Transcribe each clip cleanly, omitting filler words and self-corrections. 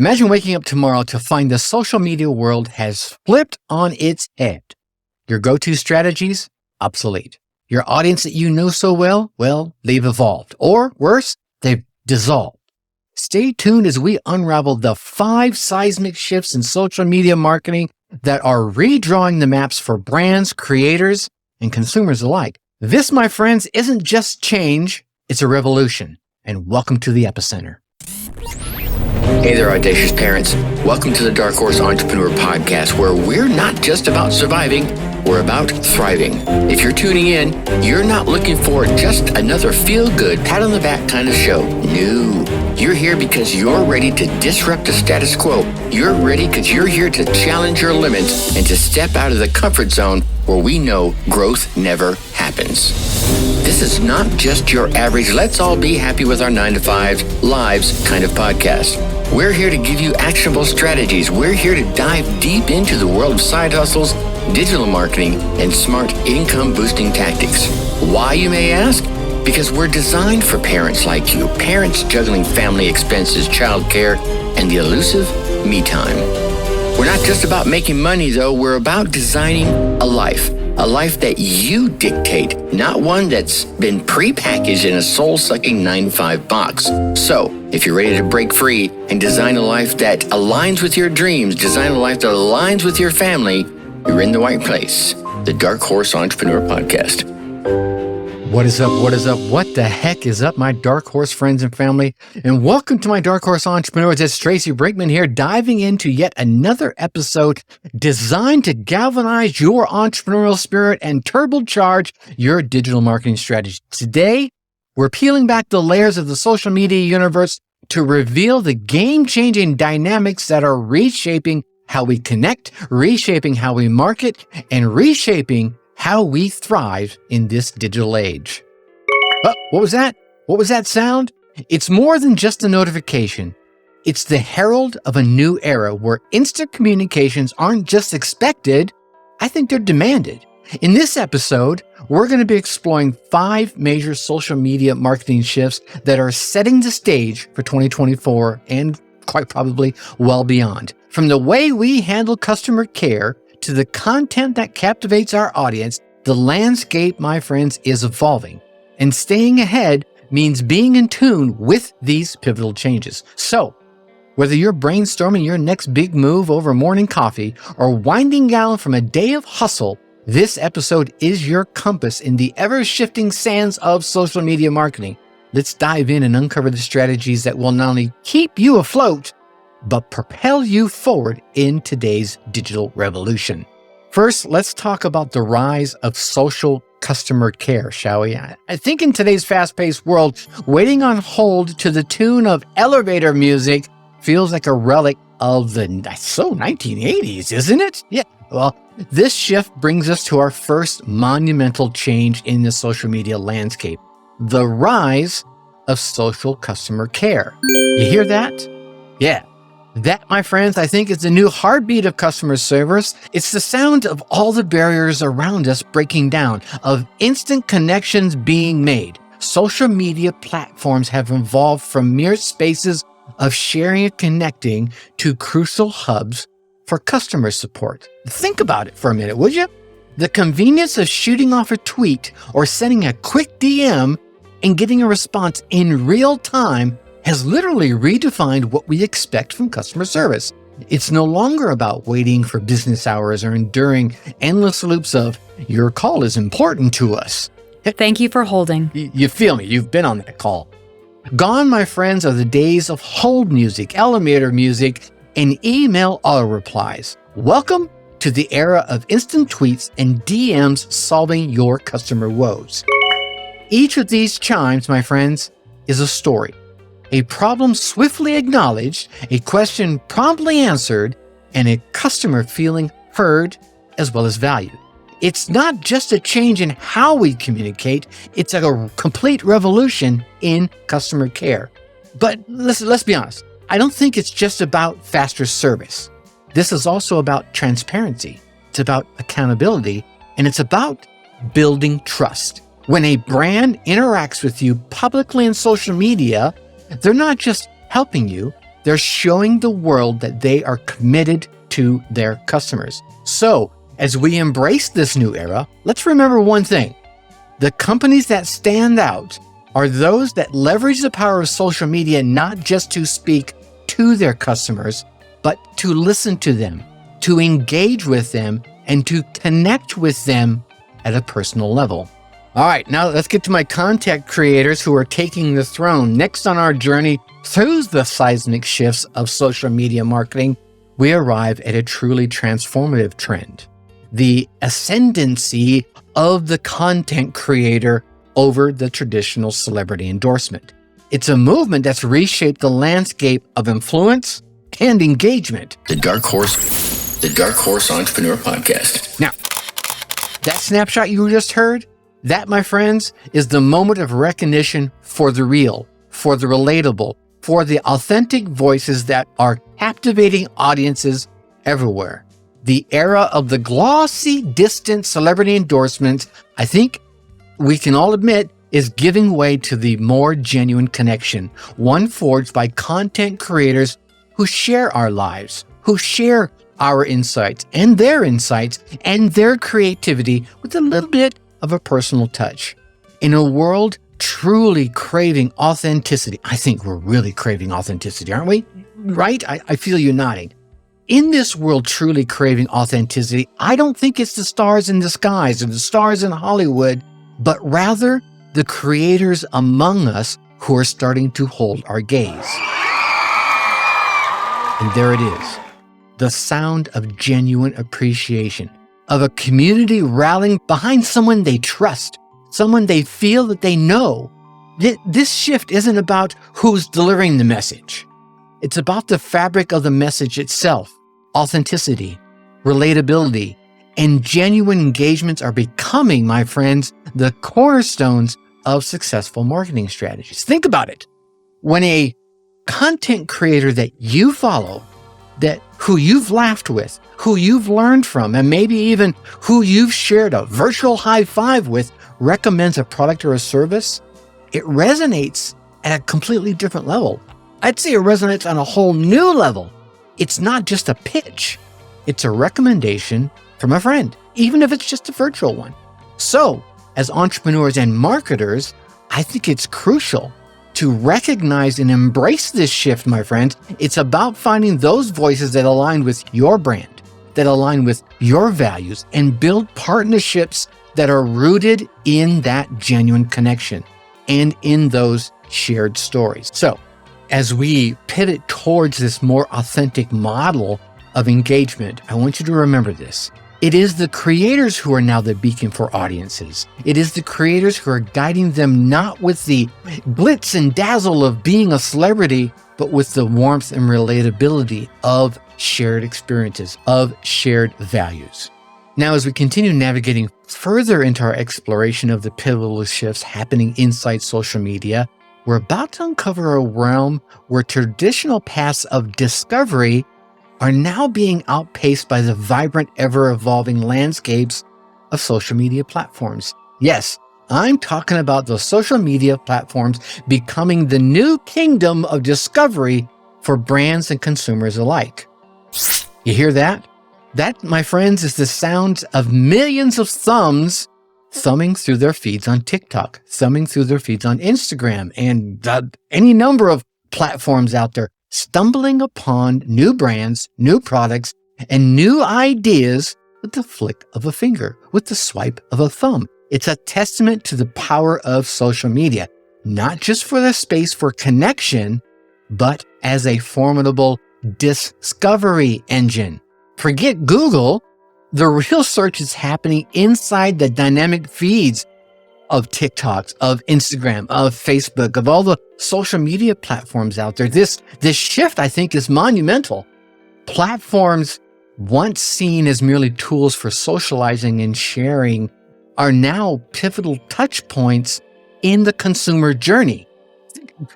Imagine waking up tomorrow to find the social media world has flipped on its head. Your go-to strategies, obsolete. Your audience that you know so well, they've evolved. Or worse, they've dissolved. Stay tuned as we unravel the 5 seismic shifts in social media marketing that are redrawing the maps for brands, creators, and consumers alike. This, my friends, isn't just change, it's a revolution. And welcome to the epicenter. Hey there, audacious parents. Welcome to the Dark Horse Entrepreneur Podcast, where we're not just about surviving, we're about thriving. If you're tuning in, you're not looking for just another feel-good, pat-on-the-back kind of show. No. You're here because you're ready to disrupt the status quo. You're ready because you're here to challenge your limits and to step out of the comfort zone where we know growth never happens. This is not just your average, let's all be happy with our 9-to-5 lives kind of podcast. We're here to give you actionable strategies. We're here to dive deep into the world of side hustles, digital marketing, and smart income-boosting tactics. Why, you may ask? Because we're designed for parents like you, parents juggling family expenses, childcare, and the elusive me time. We're not just about making money, though. We're about designing a life that you dictate, not one that's been prepackaged in a soul-sucking 9-to-5 box. So, if you're ready to break free and design a life that aligns with your dreams, design a life that aligns with your family, you're in the right place. The Dark Horse Entrepreneur Podcast. What is up? What is up? What the heck is up, my Dark Horse friends and family? And welcome to my Dark Horse Entrepreneurs. It's Tracy Brinkman here, diving into yet another episode designed to galvanize your entrepreneurial spirit and turbocharge your digital marketing strategy. Today, we're peeling back the layers of the social media universe to reveal the game-changing dynamics that are reshaping how we connect, reshaping how we market, and reshaping how we thrive in this digital age. Oh, what was that? What was that sound? It's more than just a notification. It's the herald of a new era where instant communications aren't just expected, I think they're demanded. In this episode, we're going to be exploring 5 major social media marketing shifts that are setting the stage for 2024 and quite probably well beyond. From the way we handle customer care to the content that captivates our audience, the landscape, my friends, is evolving. And staying ahead means being in tune with these pivotal changes. So, whether you're brainstorming your next big move over morning coffee or winding down from a day of hustle, this episode is your compass in the ever-shifting sands of social media marketing. Let's dive in and uncover the strategies that will not only keep you afloat, but propel you forward in today's digital revolution. First, let's talk about the rise of social customer care, shall we? I think in today's fast-paced world, waiting on hold to the tune of elevator music feels like a relic of the 1980s, isn't it? Yeah. Well, this shift brings us to our first monumental change in the social media landscape, the rise of social customer care. You hear that? Yeah. That, my friends, I think is the new heartbeat of customer service. It's the sound of all the barriers around us breaking down, of instant connections being made. Social media platforms have evolved from mere spaces of sharing and connecting to crucial hubs for customer support. Think about it for a minute, would you? The convenience of shooting off a tweet or sending a quick DM and getting a response in real time has literally redefined what we expect from customer service. It's no longer about waiting for business hours or enduring endless loops of, your call is important to us. Thank you for holding. You feel me? You've been on that call. Gone, my friends, are the days of hold music, elevator music, and email auto replies. Welcome to the era of instant tweets and DMs solving your customer woes. Each of these chimes, my friends, is a story. A problem swiftly acknowledged, a question promptly answered, and a customer feeling heard as well as valued. It's not just a change in how we communicate, it's a complete revolution in customer care. But let's be honest, I don't think it's just about faster service. This is also about transparency. It's about accountability, and it's about building trust. When a brand interacts with you publicly in social media, they're not just helping you, They're showing the world that they are committed to their customers. So, as we embrace this new era, let's remember one thing. The companies that stand out are those that leverage the power of social media not just to speak to their customers, but to listen to them, to engage with them, and to connect with them at a personal level. All right, now let's get to my content creators who are taking the throne. Next on our journey through the seismic shifts of social media marketing, we arrive at a truly transformative trend, the ascendancy of the content creator over the traditional celebrity endorsement. It's a movement that's reshaped the landscape of influence and engagement. The Dark Horse Entrepreneur Podcast. Now, that snapshot you just heard, that, my friends, is the moment of recognition for the real, for the relatable, for the authentic voices that are captivating audiences everywhere. The era of the glossy, distant celebrity endorsements, I think we can all admit, is giving way to the more genuine connection, one forged by content creators who share our lives, who share our insights and their creativity with a little bit of a personal touch. In a world truly craving authenticity, I think we're really craving authenticity, aren't we? Right? I feel you nodding. In this world truly craving authenticity, I don't think it's the stars in the skies or the stars in Hollywood, but rather the creators among us who are starting to hold our gaze. And there it is, the sound of genuine appreciation, of a community rallying behind someone they trust, someone they feel that they know. This shift isn't about who's delivering the message. It's about the fabric of the message itself. Authenticity, relatability, and genuine engagements are becoming, my friends, the cornerstones of successful marketing strategies. Think about it. When a content creator that you follow, who you've laughed with, who you've learned from, and maybe even who you've shared a virtual high five with, recommends a product or a service, it resonates at a completely different level. I'd say it resonates on a whole new level. It's not just a pitch. It's a recommendation from a friend, even if it's just a virtual one. So, as entrepreneurs and marketers, I think it's crucial to recognize and embrace this shift, my friends. It's about finding those voices that align with your brand, that align with your values, and build partnerships that are rooted in that genuine connection and in those shared stories. So, as we pivot towards this more authentic model of engagement, I want you to remember this. It is the creators who are now the beacon for audiences. It is the creators who are guiding them not with the glitz and dazzle of being a celebrity, but with the warmth and relatability of shared experiences, of shared values. Now, as we continue navigating further into our exploration of the pivotal shifts happening inside social media, we're about to uncover a realm where traditional paths of discovery are now being outpaced by the vibrant, ever-evolving landscapes of social media platforms. Yes, I'm talking about those social media platforms becoming the new kingdom of discovery for brands and consumers alike. You hear that? That, my friends, is the sound of millions of thumbs thumbing through their feeds on TikTok, thumbing through their feeds on Instagram, and any number of platforms out there, stumbling upon new brands, new products, and new ideas with the flick of a finger, with the swipe of a thumb. It's a testament to the power of social media, not just for the space for connection, but as a formidable discovery engine. Forget Google. The real search is happening inside the dynamic feeds of TikToks, of Instagram, of Facebook, of all the social media platforms out there. This shift, I think, is monumental. Platforms once seen as merely tools for socializing and sharing are now pivotal touch points in the consumer journey.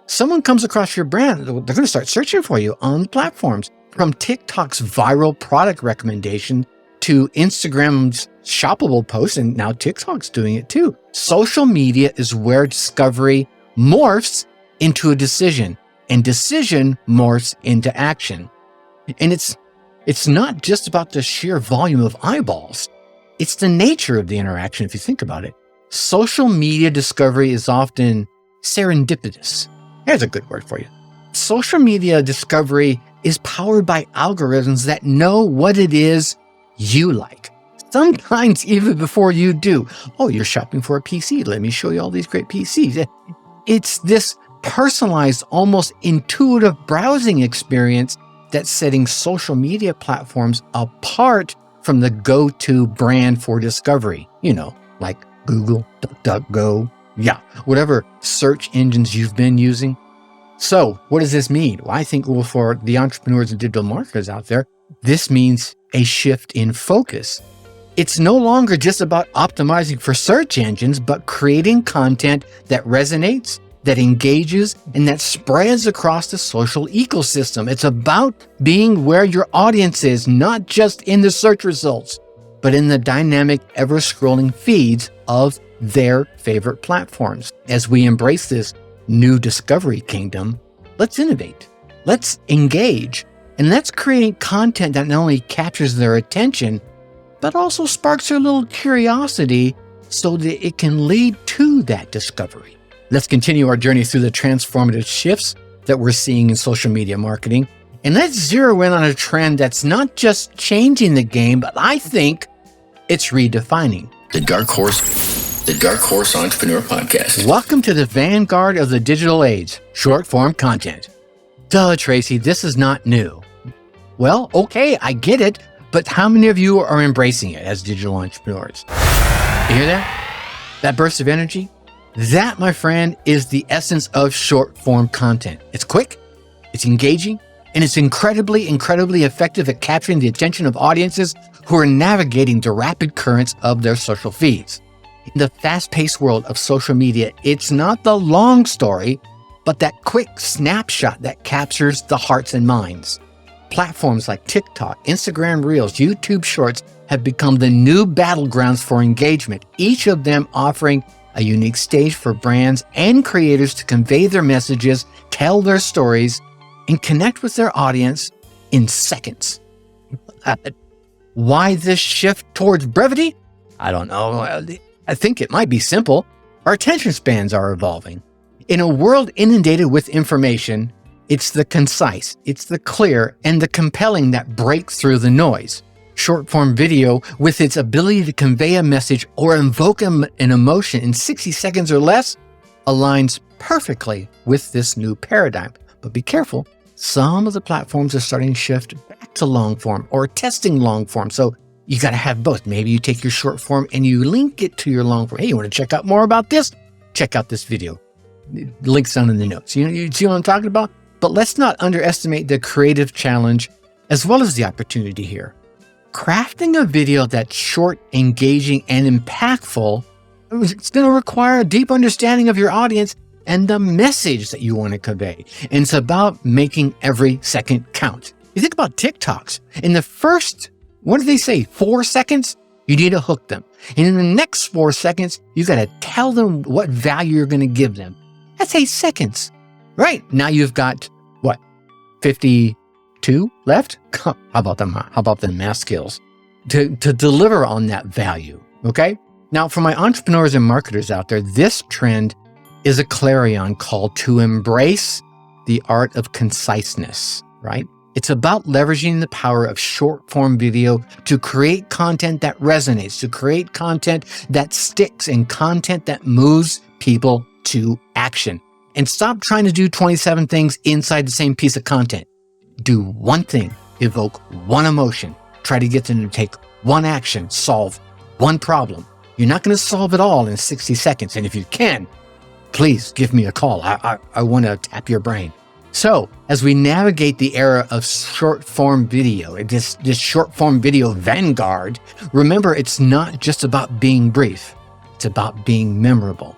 Someone comes across your brand, they're going to start searching for you on platforms. From TikTok's viral product recommendation to Instagram's shoppable posts, and now TikTok's doing it too. Social media is where discovery morphs into a decision, and decision morphs into action. And it's not just about the sheer volume of eyeballs. It's the nature of the interaction, if you think about it. Social media discovery is often serendipitous. Here's a good word for you. Social media discovery is powered by algorithms that know what it is you like. Sometimes even before you do. Oh, you're shopping for a PC. Let me show you all these great PCs. It's this personalized, almost intuitive browsing experience that's setting social media platforms apart from the go-to brand for discovery. Like Google, DuckDuckGo, whatever search engines you've been using. So what does this mean? Well, I think for the entrepreneurs and digital marketers out there, this means a shift in focus. It's no longer just about optimizing for search engines, but creating content that resonates, that engages, and that spreads across the social ecosystem. It's about being where your audience is, not just in the search results, but in the dynamic, ever-scrolling feeds of their favorite platforms. As we embrace this new discovery kingdom, let's innovate, let's engage, and let's create content that not only captures their attention, but also sparks their little curiosity so that it can lead to that discovery. Let's continue our journey through the transformative shifts that we're seeing in social media marketing. And let's zero in on a trend that's not just changing the game, but I think it's redefining. The Dark Horse Entrepreneur Podcast. Welcome to the vanguard of the digital age, short form content. Duh, Tracy, this is not new. Well, okay, I get it, but how many of you are embracing it as digital entrepreneurs? You hear that? That burst of energy? That, my friend, is the essence of short form content. It's quick, it's engaging, and it's incredibly effective at capturing the attention of audiences who are navigating the rapid currents of their social feeds. In the fast-paced world of social media, it's not the long story, but that quick snapshot that captures the hearts and minds. Platforms like TikTok, Instagram Reels, YouTube Shorts have become the new battlegrounds for engagement, each of them offering a unique stage for brands and creators to convey their messages, tell their stories, and connect with their audience in seconds. Why this shift towards brevity? I don't know. I think it might be simple. Our attention spans are evolving. In a world inundated with information, it's the concise, it's the clear, and the compelling that break through the noise. Short-form video, with its ability to convey a message or invoke an emotion in 60 seconds or less, aligns perfectly with this new paradigm. But be careful, some of the platforms are starting to shift back to long-form or testing long-form. So you got to have both. Maybe you take your short-form and you link it to your long-form. Hey, you want to check out more about this? Check out this video. Links down in the notes. You see what I'm talking about? But let's not underestimate the creative challenge as well as the opportunity here. Crafting a video that's short, engaging, and impactful, it's going to require a deep understanding of your audience and the message that you want to convey. And it's about making every second count. You think about TikToks. In the first, what do they say, 4 seconds? You need to hook them. And in the next 4 seconds, you got to tell them what value you're going to give them. That's 8 seconds. Right. Now you've got, 52 left? How about them? How about the math skills to deliver on that value? Okay. Now, for my entrepreneurs and marketers out there, this trend is a clarion call to embrace the art of conciseness, right? It's about leveraging the power of short form video to create content that resonates, to create content that sticks, and content that moves people to action. And stop trying to do 27 things inside the same piece of content. Do one thing, evoke one emotion, try to get them to take one action, solve one problem. You're not going to solve it all in 60 seconds. And if you can, please give me a call. I want to tap your brain. So as we navigate the era of short form video, this short form video vanguard, remember, it's not just about being brief. It's about being memorable.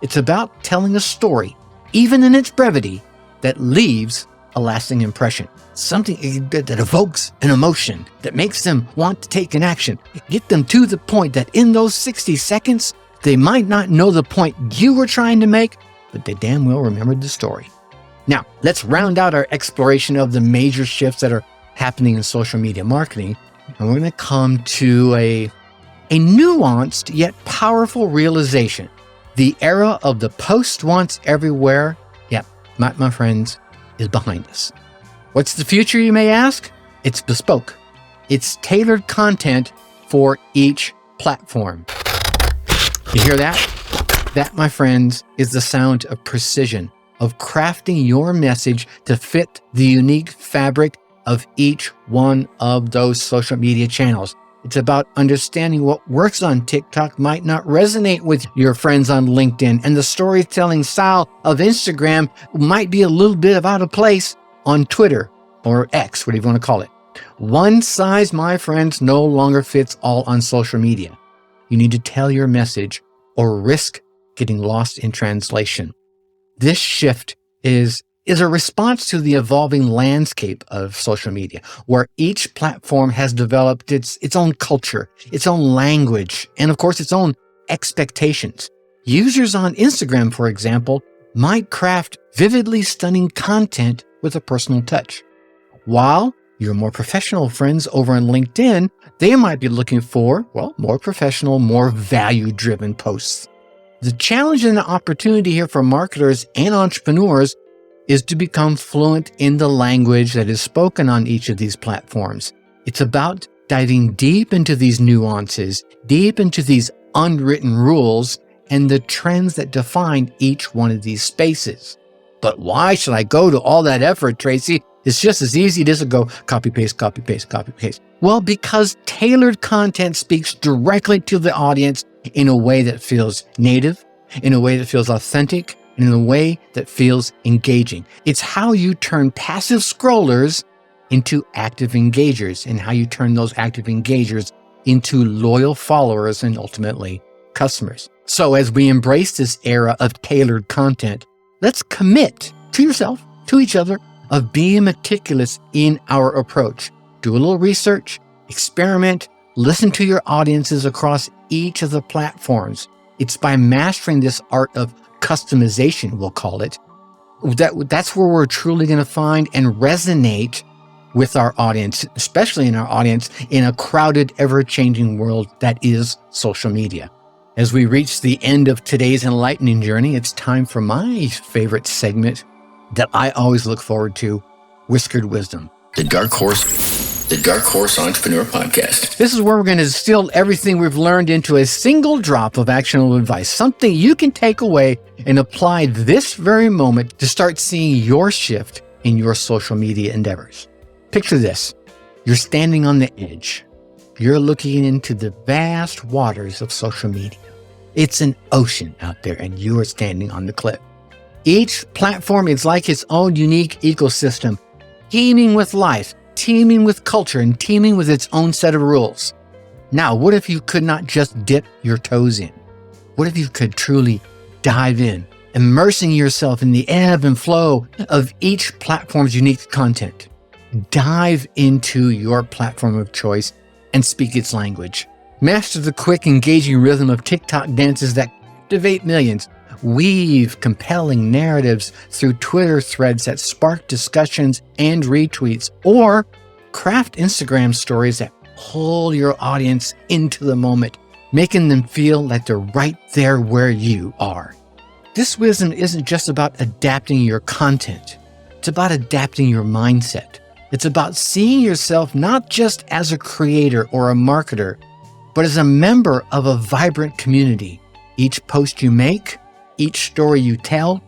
It's about telling a story, even in its brevity, that leaves a lasting impression. Something that evokes an emotion, that makes them want to take an action. Get them to the point that in those 60 seconds, they might not know the point you were trying to make, but they damn well remembered the story. Now, let's round out our exploration of the major shifts that are happening in social media marketing. And we're going to come to a nuanced yet powerful realization. The era of the post once everywhere, my friends, is behind us. What's the future, you may ask? It's bespoke. It's tailored content for each platform. You hear that? That, my friends, is the sound of precision, of crafting your message to fit the unique fabric of each one of those social media channels. It's about understanding what works on TikTok might not resonate with your friends on LinkedIn, and the storytelling style of Instagram might be a little bit out of place on Twitter or X, whatever you want to call it. One size, my friends, no longer fits all on social media. You need to tell your message or risk getting lost in translation. This shift is a response to the evolving landscape of social media, where each platform has developed its own culture, its own language, and of course, its own expectations. Users on Instagram, for example, might craft vividly stunning content with a personal touch, while your more professional friends over on LinkedIn, they might be looking for, more professional, more value-driven posts. The challenge and the opportunity here for marketers and entrepreneurs is to become fluent in the language that is spoken on each of these platforms. It's about diving deep into these nuances, deep into these unwritten rules, and the trends that define each one of these spaces. But why should I go to all that effort, Tracy? It's just as easy as to go copy, paste, copy, paste, copy, paste. Well, because tailored content speaks directly to the audience in a way that feels native, in a way that feels authentic, and in a way that feels engaging. It's how you turn passive scrollers into active engagers, and how you turn those active engagers into loyal followers and ultimately customers. So as we embrace this era of tailored content, let's commit to yourself, to each other, of being meticulous in our approach. Do a little research, experiment, listen to your audiences across each of the platforms. It's by mastering this art of customization, we'll call it, that's where we're truly going to find and resonate with our audience, especially in our audience in a crowded, ever-changing world that is social media. As we reach the end of today's enlightening journey, it's time for my favorite segment that I always look forward to, Whiskered Wisdom. The Dark Horse Entrepreneur Podcast. This is where we're going to distill everything we've learned into a single drop of actionable advice, something you can take away and apply this very moment to start seeing your shift in your social media endeavors. Picture this. You're standing on the edge. You're looking into the vast waters of social media. It's an ocean out there, and you are standing on the cliff. Each platform is like its own unique ecosystem, teeming with life, teeming with culture, and teeming with its own set of rules. Now, what if you could not just dip your toes in? What if you could truly dive in, immersing yourself in the ebb and flow of each platform's unique content? Dive into your platform of choice and speak its language. Master the quick, engaging rhythm of TikTok dances that captivate millions. Weave compelling narratives through Twitter threads that spark discussions and retweets, or craft Instagram stories that pull your audience into the moment, making them feel like they're right there where you are. This wisdom isn't just about adapting your content. It's about adapting your mindset. It's about seeing yourself not just as a creator or a marketer, but as a member of a vibrant community. Each post you make, each story you tell,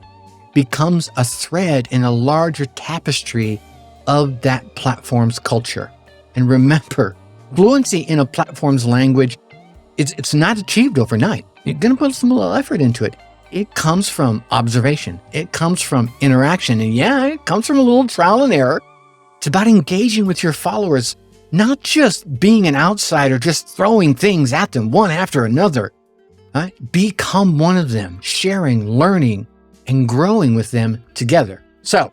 becomes a thread in a larger tapestry of that platform's culture. And remember, fluency in a platform's language, it's not achieved overnight. You're going to put some little effort into it. It comes from observation. It comes from interaction. And it comes from a little trial and error. It's about engaging with your followers, not just being an outsider, just throwing things at them one after another. Right? Become one of them, sharing, learning, and growing with them together. So,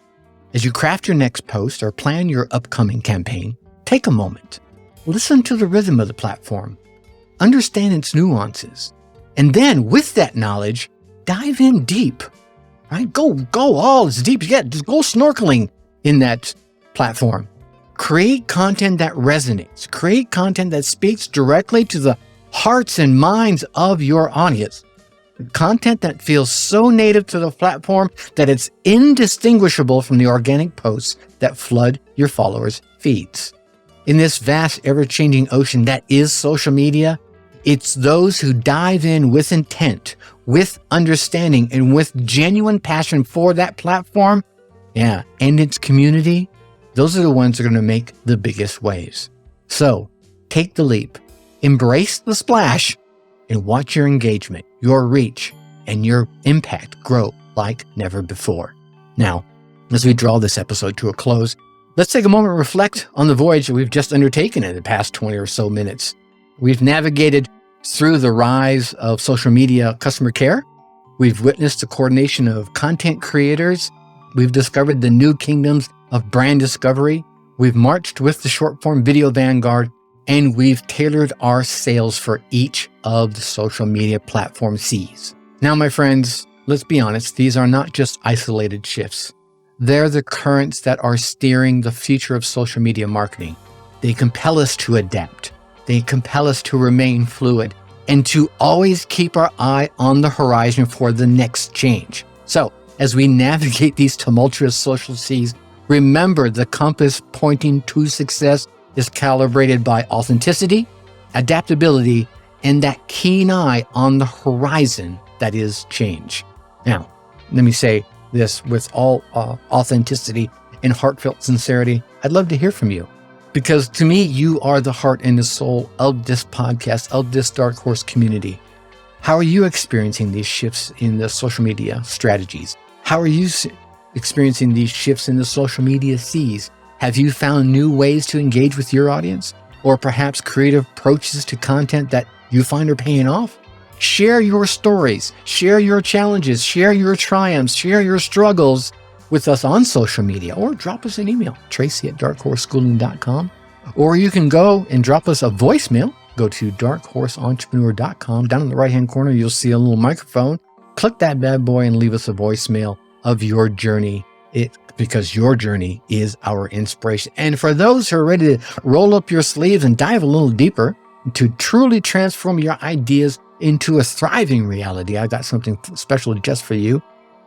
as you craft your next post or plan your upcoming campaign, take a moment. Listen to the rhythm of the platform. Understand its nuances. And then, with that knowledge, dive in deep. right? Go all as deep as you get. Just go snorkeling in that platform. Create content that resonates. Create content that speaks directly to the hearts and minds of your audience. Content that feels so native to the platform that it's indistinguishable from the organic posts that flood your followers' feeds. In this vast, ever-changing ocean that is social media, it's those who dive in with intent, with understanding, and with genuine passion for that platform, and its community. Those are the ones that are going to make the biggest waves. So take the leap, embrace the splash, and watch your engagement, your reach, and your impact grow like never before. Now, as we draw this episode to a close, let's take a moment and reflect on the voyage that we've just undertaken in the past 20 or so minutes. We've navigated through the rise of social media customer care. We've witnessed the coordination of content creators. We've discovered the new kingdoms of brand discovery. We've marched with the short-form video vanguard, and we've tailored our sales for each of the social media platform C's. Now, my friends, let's be honest, these are not just isolated shifts. They're the currents that are steering the future of social media marketing. They compel us to adapt. They compel us to remain fluid and to always keep our eye on the horizon for the next change. So, as we navigate these tumultuous social seas, remember the compass pointing to success is calibrated by authenticity, adaptability, and that keen eye on the horizon that is change. Now, let me say this with all authenticity and heartfelt sincerity. I'd love to hear from you, because to me, you are the heart and the soul of this podcast, of this Dark Horse community. How are you experiencing these shifts in the social media strategies? How are you experiencing these shifts in the social media seas? Have you found new ways to engage with your audience? Or perhaps creative approaches to content that you find are paying off? Share your stories, share your challenges, share your triumphs, share your struggles with us on social media, or drop us an email, tracy@darkhorseschooling.com. Or you can go and drop us a voicemail. Go to darkhorseentrepreneur.com. Down in the right-hand corner, you'll see a little microphone. Click that bad boy and leave us a voicemail of your journey, because your journey is our inspiration. And for those who are ready to roll up your sleeves and dive a little deeper to truly transform your ideas into a thriving reality, I got something special just for you.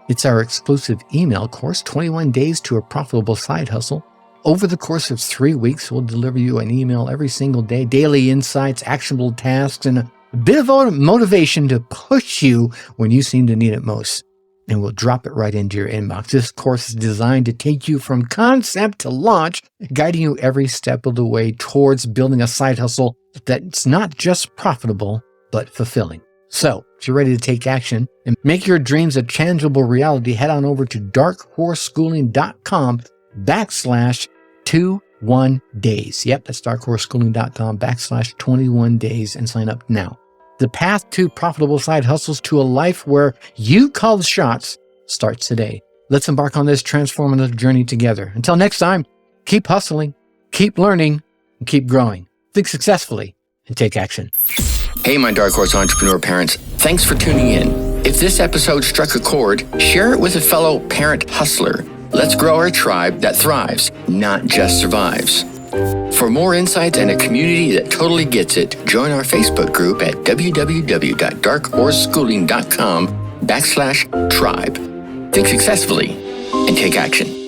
It's our exclusive email course, 21 Days to a Profitable Side Hustle. Over the course of 3 weeks, we'll deliver you an email every single day, daily insights, actionable tasks, and a bit of motivation to push you when you seem to need it most. And we'll drop it right into your inbox. This course is designed to take you from concept to launch, guiding you every step of the way towards building a side hustle that's not just profitable, but fulfilling. So, if you're ready to take action and make your dreams a tangible reality, head on over to darkhorseschooling.com/21days. Yep, that's darkhorseschooling.com/21days and sign up now. The path to profitable side hustles to a life where you call the shots starts today. Let's embark on this transformative journey together. Until next time, keep hustling, keep learning, and keep growing. Think successfully and take action. Hey, my Dark Horse entrepreneur parents, thanks for tuning in. If this episode struck a chord, share it with a fellow parent hustler. Let's grow our tribe that thrives, not just survives. For more insights and a community that totally gets it, join our Facebook group at www.darkhorseschooling.com/tribe. Think successfully and take action.